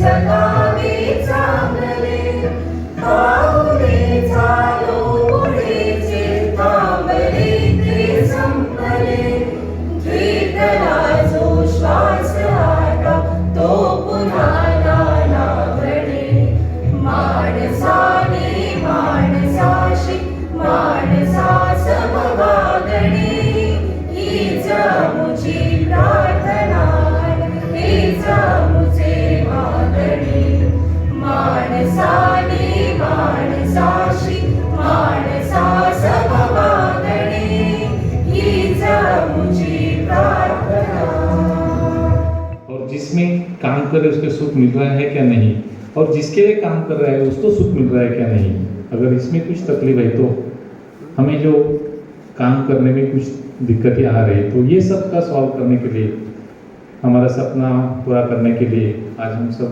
जगावे चांगले पाऊले चालो पुढेचे थांबले ते संपले द्वितला जो श्वास आता तो पुन्हा लागणे माणसाने माणसाशी माणसास वागणे हीच मुझी प्रार्थना हीच मुझे मागणी माणसाने माणसाशी माणसास वागणे हीच मुझी प्रार्थना। और जिसमें काम कर रहे उसको सुख मिल रहा है क्या नहीं, और जिसके लिए काम कर रहा है उसको सुख मिल रहा है क्या नहीं। अगर इसमें कुछ तकलीफ है तो हमें जो काम करने में कुछ दिक्कतें आ रही है, तो ये सब का सॉल्व करने के लिए, हमारा सपना पूरा करने के लिए आज हम सब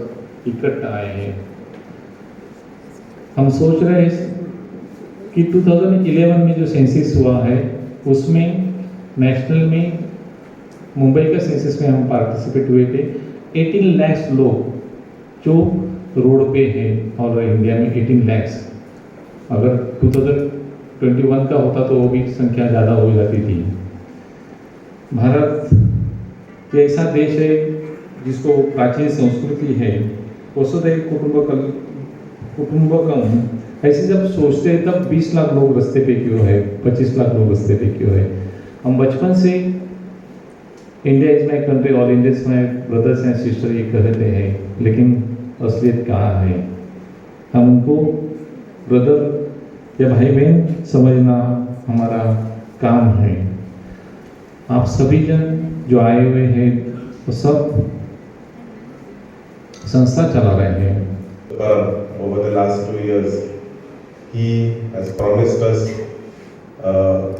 इकट्ठा आए हैं। हम सोच रहे हैं कि 2011 में जो सेंसस हुआ है उसमें नेशनल में मुंबई का सेंसस में हम पार्टिसिपेट हुए थे। 18 लाख लोग जो रोड पे हैं, और इंडिया में 18 लाख, अगर 2021 का होता तो वो भी संख्या ज़्यादा हो जाती थी। भारत ये ऐसा देश है जिसको प्राचीन संस्कृति है, वसुधैव कुटुंबकम, ऐसे जब सोचते हैं तब 20 लाख लोग रास्ते पे क्यों है, 25 लाख लोग रास्ते पे क्यों है। हम बचपन से India is my country, all India is my brothers and sister ये कहते हैं, लेकिन असलियत कहाँ है। हम उनको ब्रदर या भाई बहन समझना हमारा काम है। आप सभी जन जो आए हुए हैं वो सब संस्था चला रहे हैं। Over the last 2 years, he has promised us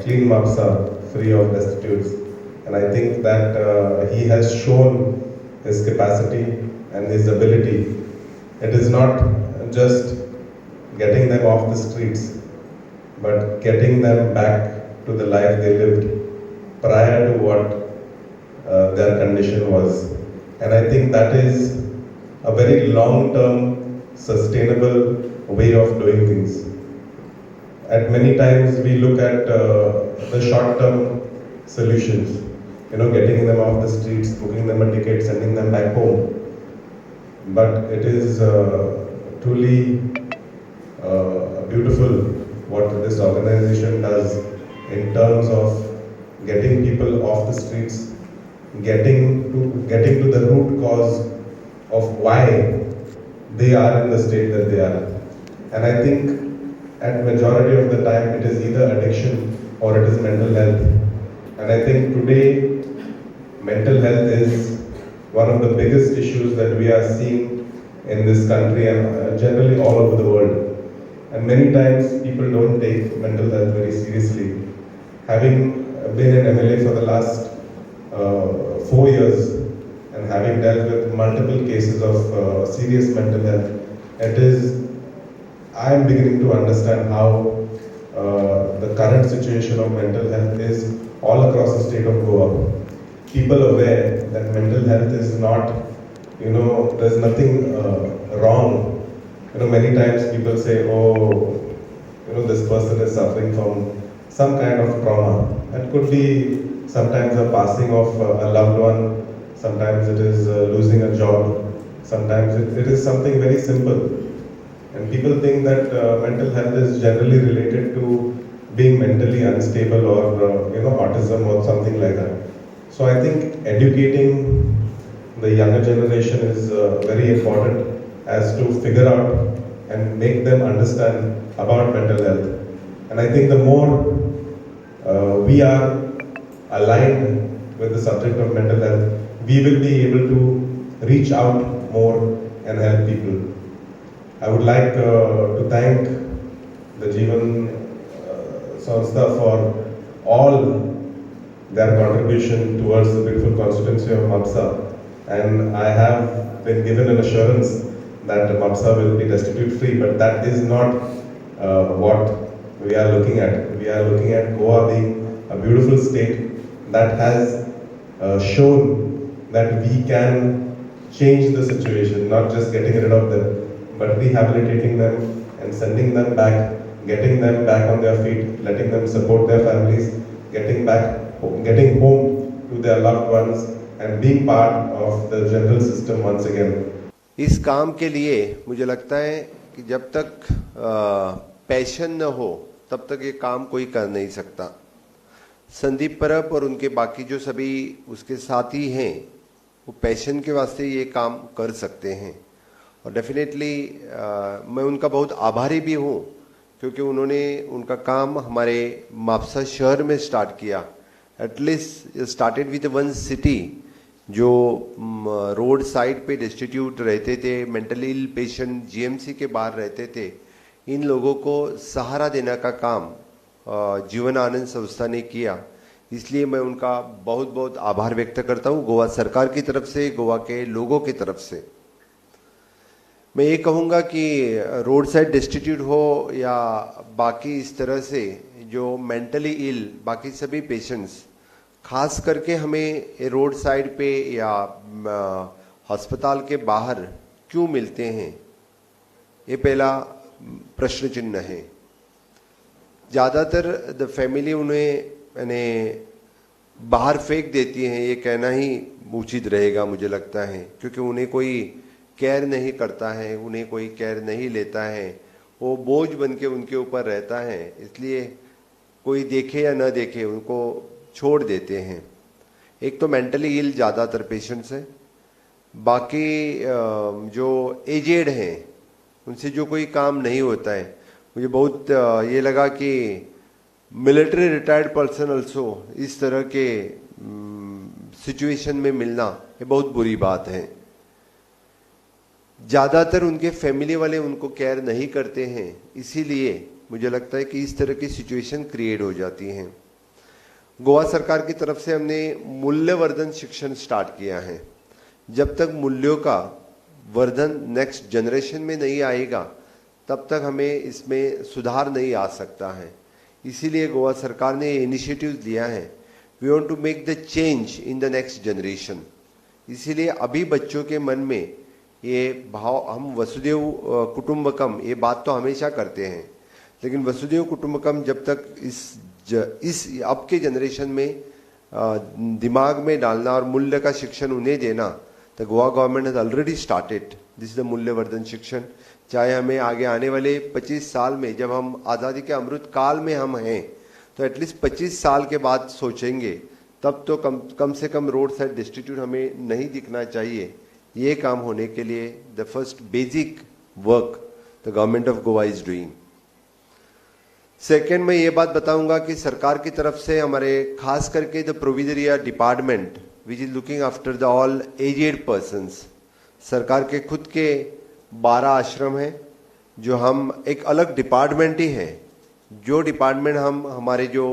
clean Mapsa free of destitutes, and I think that he has shown his capacity and his ability. It is not just getting them off the streets, but getting them back to the life they lived prior to what their condition was. And I think that is a very long-term, sustainable way of doing things. At many times we look at the short-term solutions, getting them off the streets, booking them a ticket, sending them back home. But it is truly beautiful what this organization does in terms of getting people off the streets, getting to the root cause of why they are in the state that they are. And I think at majority of the time it is either addiction or it is mental health. And I think today mental health is one of the biggest issues that we are seeing in this country and generally all over the world. And many times people don't take mental health very seriously. Having been an MLA for the last 4 years and having dealt with multiple cases of serious mental health, I am beginning to understand how the current situation of mental health is all across the state of Goa. People aware that mental health is not, there's nothing wrong. Many times people say, this person is suffering from some kind of trauma. It could be sometimes a passing of a loved one, sometimes it is losing a job, sometimes it is something very simple. And people think that mental health is generally related to being mentally unstable or autism or something like that. So I think educating the younger generation is very important as to figure out and make them understand about mental health. And I think the more we are aligned with the subject of mental health, we will be able to reach out more and help people. I would like to thank the Jeevan Sanstha for all their contribution towards the beautiful constituency of Mapsa, and I have been given an assurance that Mapsa will be destitute free, but that is not what we are looking at. We are looking at Goa being a beautiful state that has shown that we can change the situation, not just getting rid of them, but rehabilitating them and sending them back, getting them back on their feet, letting them support their families, getting home to their loved ones and being part of the general system once again. इस काम के लिए मुझे लगता है कि जब तक पैशन न हो तब तक ये काम कोई कर नहीं सकता। संदीप परब और उनके बाकी जो सभी उसके साथी हैं वो पैशन के वास्ते ये काम कर सकते हैं और डेफिनेटली मैं उनका बहुत आभारी भी हूँ क्योंकि उन्होंने उनका काम हमारे मापसा शहर में स्टार्ट किया। At least started with one city जो रोड साइड पे डिस्ट्रीब्यूट रहते थे, मेंटली इल पेशेंट जीएमसी के बाहर रहते थे, इन लोगों को सहारा देने का काम जीवन आनंद संस्था ने किया। इसलिए मैं उनका बहुत बहुत आभार व्यक्त करता हूँ गोवा सरकार की तरफ से, गोवा के लोगों की तरफ से। मैं ये कहूँगा कि रोड साइड डिस्ट्रीब्यूट हो या बाकी इस तरह से जो मेंटली इल बाकी सभी पेशेंट्स, खास करके हमें रोड साइड पे या अस्पताल के बाहर क्यों मिलते हैं, ये पहला प्रश्न चिन्ह है। ज़्यादातर द फैमिली उन्हें यानी बाहर फेंक देती हैं, ये कहना ही उचित रहेगा मुझे लगता है, क्योंकि उन्हें कोई केयर नहीं करता है, उन्हें कोई केयर नहीं लेता है, वो बोझ बन के उनके ऊपर रहता है। इसलिए कोई देखे या न देखे उनको छोड़ देते हैं। एक तो मेंटली इल ज़्यादातर पेशेंट्स हैं, बाकी जो एजेड हैं उनसे जो कोई काम नहीं होता है। मुझे बहुत ये लगा कि मिलिट्री रिटायर्ड पर्सन ऑल्सो इस तरह के सिचुएशन में मिलना ये बहुत बुरी बात है। ज़्यादातर उनके फैमिली वाले उनको केयर नहीं करते हैं, इसीलिए मुझे लगता है कि इस तरह की सिचुएशन क्रिएट हो जाती हैं। गोवा सरकार की तरफ से हमने मूल्यवर्धन शिक्षण स्टार्ट किया है। जब तक मूल्यों का वर्धन नेक्स्ट जनरेशन में नहीं आएगा तब तक हमें इसमें सुधार नहीं आ सकता है। इसीलिए गोवा सरकार ने इनिशिएटिव लिया है, we want to make the change in the next generation. इसीलिए अभी बच्चों के मन में ये भाव, हम वसुदेव कुटुंबकम ये बात तो हमेशा करते हैं, लेकिन वसुदेव कुटुंबकम जब तक इस अब के जनरेशन में दिमाग में डालना और मूल्य का शिक्षण उन्हें देना, तो Goa government has already started this the मूल्यवर्धन शिक्षण। चाहे हमें आगे आने वाले 25 साल में, जब हम आज़ादी के अमृत काल में हम हैं, तो एटलीस्ट 25 साल के बाद सोचेंगे, तब तो कम से कम रोड साइड डिस्ट्रीब्यूट हमें नहीं दिखना चाहिए। ये काम होने के लिए the first basic work the government of Goa is doing. Second, मैं ये बात बताऊंगा कि सरकार की तरफ से हमारे खास करके द प्रोविजरिया department which is looking after the all aged persons, सरकार के खुद के 12 आश्रम हैं जो हम एक अलग डिपार्टमेंट ही है, जो डिपार्टमेंट हम हमारे जो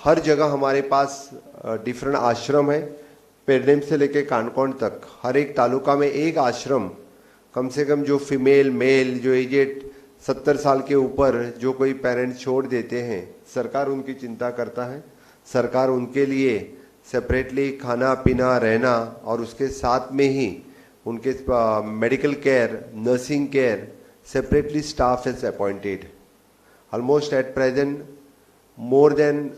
हर जगह हमारे पास डिफरेंट आश्रम है, पेडनेम से लेके कानकोण तक हर एक तालुका में एक आश्रम कम से कम जो फीमेल मेल जो एजेड 70 साल के ऊपर जो कोई पेरेंट्स छोड़ देते हैं, सरकार उनकी चिंता करता है। सरकार उनके लिए सेपरेटली खाना पीना रहना और उसके साथ में ही उनके medical care nursing care separately staff is appointed. Almost at present more than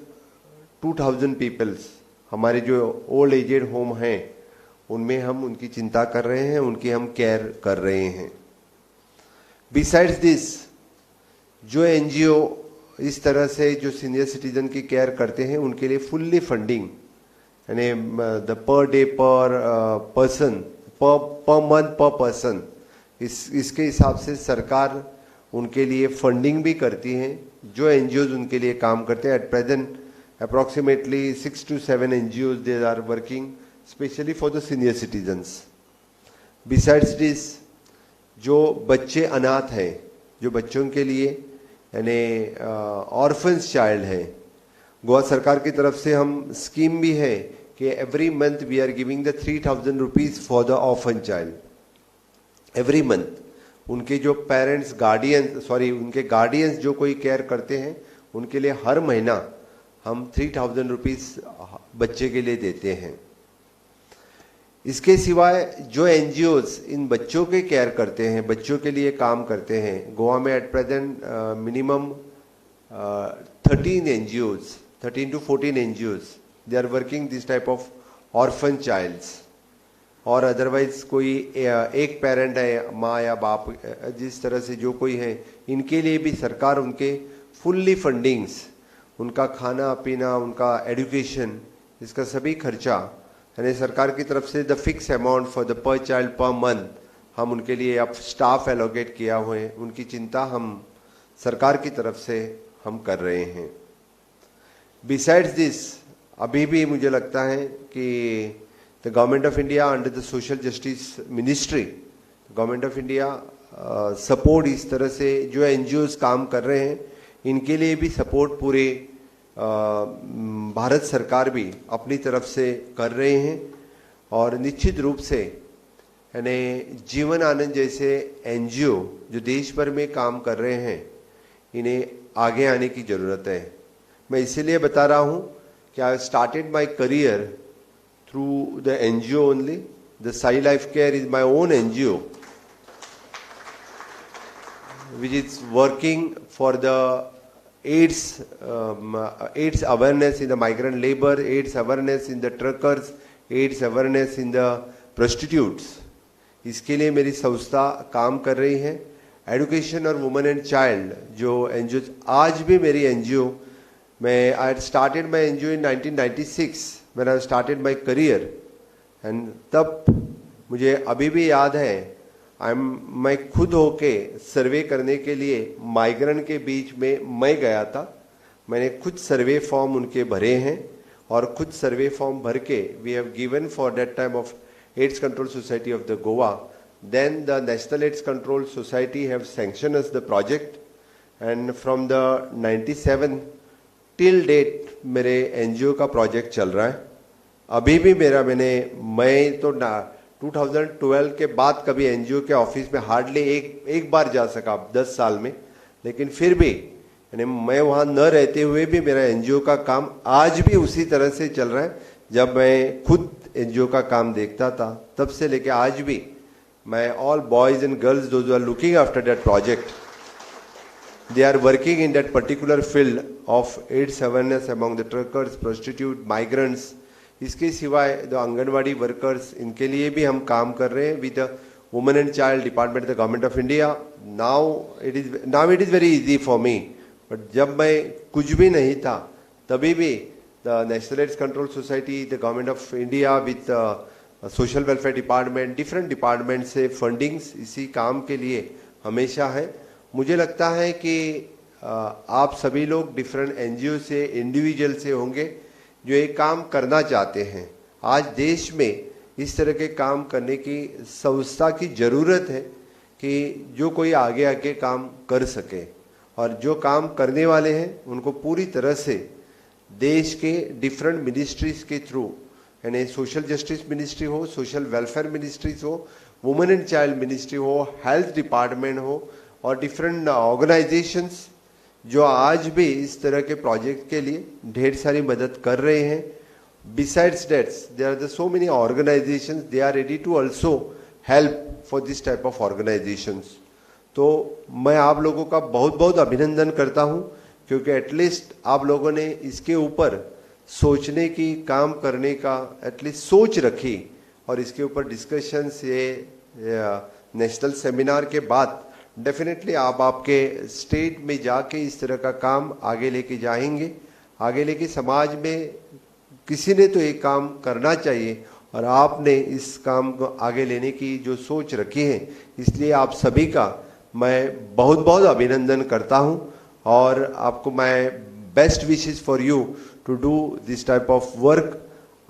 2000 peoples हमारे जो ओल्ड एजेड होम हैं उनमें हम उनकी चिंता कर रहे हैं, उनकी हम केयर कर रहे हैं। बिसाइड्स दिस, जो एनजीओ इस तरह से जो सीनियर सिटीजन की केयर करते हैं उनके लिए फुल्ली फंडिंग, यानी द पर डे पर पर्सन पर मंथ पर पर्सन, इसके हिसाब से सरकार उनके लिए फंडिंग भी करती है। जो एनजीओज उनके लिए काम करते हैं, at present approximately 6 to 7 NGOs they are working specially for the senior citizens. Besides this, जो बच्चे अनाथ हैं, जो बच्चों के लिए यानी ऑर्फन्स चाइल्ड हैं, गोवा सरकार की तरफ से हम स्कीम भी है कि every month we are giving the 3000 rupees for the orphan child every month. उनके जो पेरेंट्स उनके गार्डियंस जो कोई केयर करते हैं उनके लिए हर महीना हम 3000 रुपीज बच्चे के लिए देते हैं। इसके सिवाय जो एनजीओज इन बच्चों के केयर करते हैं, बच्चों के लिए काम करते हैं, गोवा में at present minimum 13 NGOs, 13 to 14 NGOs they are working this type of orphan childs. और अदरवाइज कोई एक पेरेंट है, माँ या बाप, जिस तरह से जो कोई है, इनके लिए भी सरकार उनके फुल्ली फंडिंग्स, उनका खाना पीना, उनका एजुकेशन, इसका सभी खर्चा यानी सरकार की तरफ से the fix amount for the पर चाइल्ड पर मंथ हम उनके लिए अब स्टाफ एलोकेट किया हुए हैं, उनकी चिंता हम सरकार की तरफ से हम कर रहे हैं। बिसाइड्स दिस अभी भी मुझे लगता है कि the government of India under the social justice ministry, government of India support इस तरह से जो एनजीओज काम कर रहे हैं इनके लिए भी सपोर्ट पूरे भारत सरकार भी अपनी तरफ से कर रहे हैं। और निश्चित रूप से यानी जीवन आनंद जैसे एनजीओ जो देश भर में काम कर रहे हैं, इन्हें आगे आने की ज़रूरत है। मैं इसीलिए बता रहा हूँ कि I started my career through the NGO only. The Sai Life Care is my own NGO, which is working for the AIDS awareness in the migrant labor, AIDS awareness in the truckers, AIDS awareness in the prostitutes. इसके लिए मेरी संस्था काम कर रही है। Education और women and child जो एनजीओ, आज भी मेरी एनजीओ, मैं I started my NGO in 1996 when I started my career, and तब मुझे अभी भी याद है मैं खुद होके सर्वे करने के लिए माइग्रेंट के बीच में मैं गया था। मैंने खुद सर्वे फॉर्म उनके भरे हैं और खुद सर्वे फॉर्म भर के we have given for that time of AIDS Control Society of the Goa. Then the National AIDS Control Society have sanction us the project, and from the 97 till date मेरे एनजीओ का project चल रहा है। अभी भी मैं तो 2012 के बाद कभी एनजीओ के ऑफिस में हार्डली एक बार जा सका 10 साल में, लेकिन फिर भी यानी मैं वहाँ न रहते हुए भी मेरा एनजीओ का काम आज भी उसी तरह से चल रहा है। जब मैं खुद एनजीओ का काम देखता था तब से लेके आज भी मैं all boys and girls those are looking after that project, they are working in that particular field of AIDS awareness among the truckers, prostitute, migrants. इसके सिवाय द आंगनवाड़ी वर्कर्स, इनके लिए भी हम काम कर रहे हैं with the women and child department the government of India. Now it is very easy for me, but जब मैं कुछ भी नहीं था तभी भी the National AIDS Control society, the government of India with social welfare department, different department से fundings इसी काम के लिए हमेशा है। मुझे लगता है कि आप सभी लोग डिफरेंट एनजीओ से, इंडिविजुअल से होंगे जो ये काम करना चाहते हैं। आज देश में इस तरह के काम करने की संस्था की ज़रूरत है कि जो कोई आगे आके काम कर सके, और जो काम करने वाले हैं उनको पूरी तरह से देश के डिफरेंट मिनिस्ट्रीज के थ्रू, यानी सोशल जस्टिस मिनिस्ट्री हो, सोशल वेलफेयर मिनिस्ट्रीज हो, वुमेन एंड चाइल्ड मिनिस्ट्री हो, हेल्थ डिपार्टमेंट हो, और डिफरेंट ऑर्गेनाइजेशंस जो आज भी इस तरह के प्रोजेक्ट के लिए ढेर सारी मदद कर रहे हैं। Besides that there are so many organisations, they are ready to also help for this type of organisations. तो मैं आप लोगों का बहुत बहुत अभिनंदन करता हूं, क्योंकि एटलीस्ट आप लोगों ने इसके ऊपर सोचने की, काम करने का एटलीस्ट सोच रखी, और इसके ऊपर डिस्कशंस ये नेशनल सेमिनार के बाद डेफिनेटली आप आपके स्टेट में जाके इस तरह का काम आगे लेके जाएंगे। आगे लेके समाज में किसी ने तो एक काम करना चाहिए, और आपने इस काम को आगे लेने की जो सोच रखी है, इसलिए आप सभी का मैं बहुत बहुत अभिनंदन करता हूं, और आपको मैं best wishes for you to do this type of work.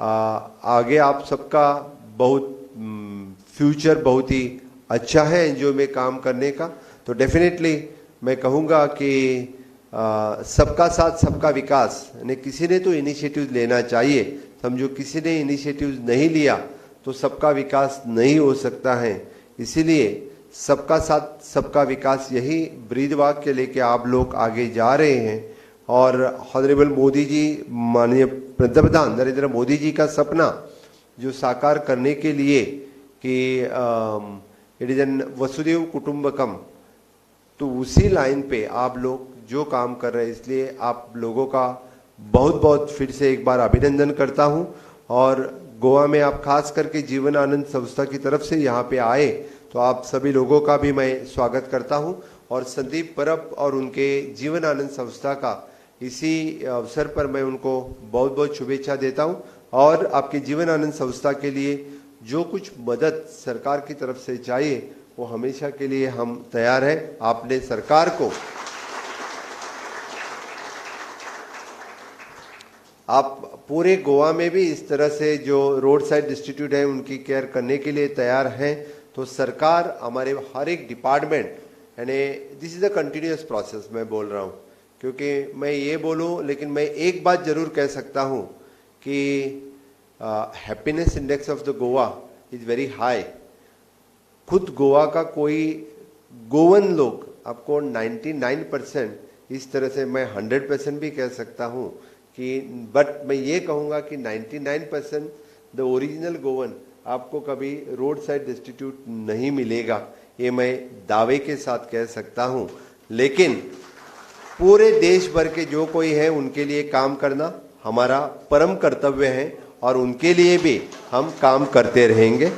आगे आप सबका बहुत फ्यूचर बहुत ही अच्छा है एनजीओ में काम करने का। तो डेफिनेटली मैं कहूँगा कि सबका साथ सबका विकास, यानी किसी ने तो इनिशिएटिव लेना चाहिए। समझो किसी ने इनिशिएटिव नहीं लिया तो सबका विकास नहीं हो सकता है। इसीलिए सबका साथ सबका विकास, यही ब्रीद वाक्य लेके आप लोग आगे जा रहे हैं। और ऑनरेबल मोदी जी, माननीय पंतप्रधान नरेंद्र मोदी जी का सपना जो साकार करने के लिए कि इट इज एन वसुदेव कुटुंबकम, तो उसी लाइन पे आप लोग जो काम कर रहे हैं, इसलिए आप लोगों का बहुत बहुत फिर से एक बार अभिनंदन करता हूं। और गोवा में आप खास करके जीवन आनंद संस्था की तरफ से यहाँ पे आए, तो आप सभी लोगों का भी मैं स्वागत करता हूं। और संदीप परब और उनके जीवन आनंद संस्था का इसी अवसर पर मैं उनको बहुत बहुत शुभेच्छा देता हूं। और आपके जीवन आनंद संस्था के लिए जो कुछ मदद सरकार की तरफ से चाहिए वो हमेशा के लिए हम तैयार हैं। आपने सरकार को, आप पूरे गोवा में भी इस तरह से जो रोड साइड डिस्ट्रीब्यूट है उनकी केयर करने के लिए तैयार हैं, तो सरकार हमारे हर एक डिपार्टमेंट, यानी this is a continuous process मैं बोल रहा हूँ, क्योंकि मैं ये बोलूँ लेकिन मैं एक बात जरूर कह सकता हूँ कि happiness index of the Goa is very high. खुद गोवा का कोई गोवन लोग आपको 99% इस तरह से, मैं 100% भी कह सकता हूँ कि, बट मैं ये कहूँगा कि 99% द ओरिजिनल गोवन आपको कभी रोड साइड डिस्ट्रीब्यूट नहीं मिलेगा, ये मैं दावे के साथ कह सकता हूँ। लेकिन पूरे देश भर के जो कोई है उनके लिए काम करना हमारा परम कर्तव्य है और उनके लिए भी हम काम करते रहेंगे।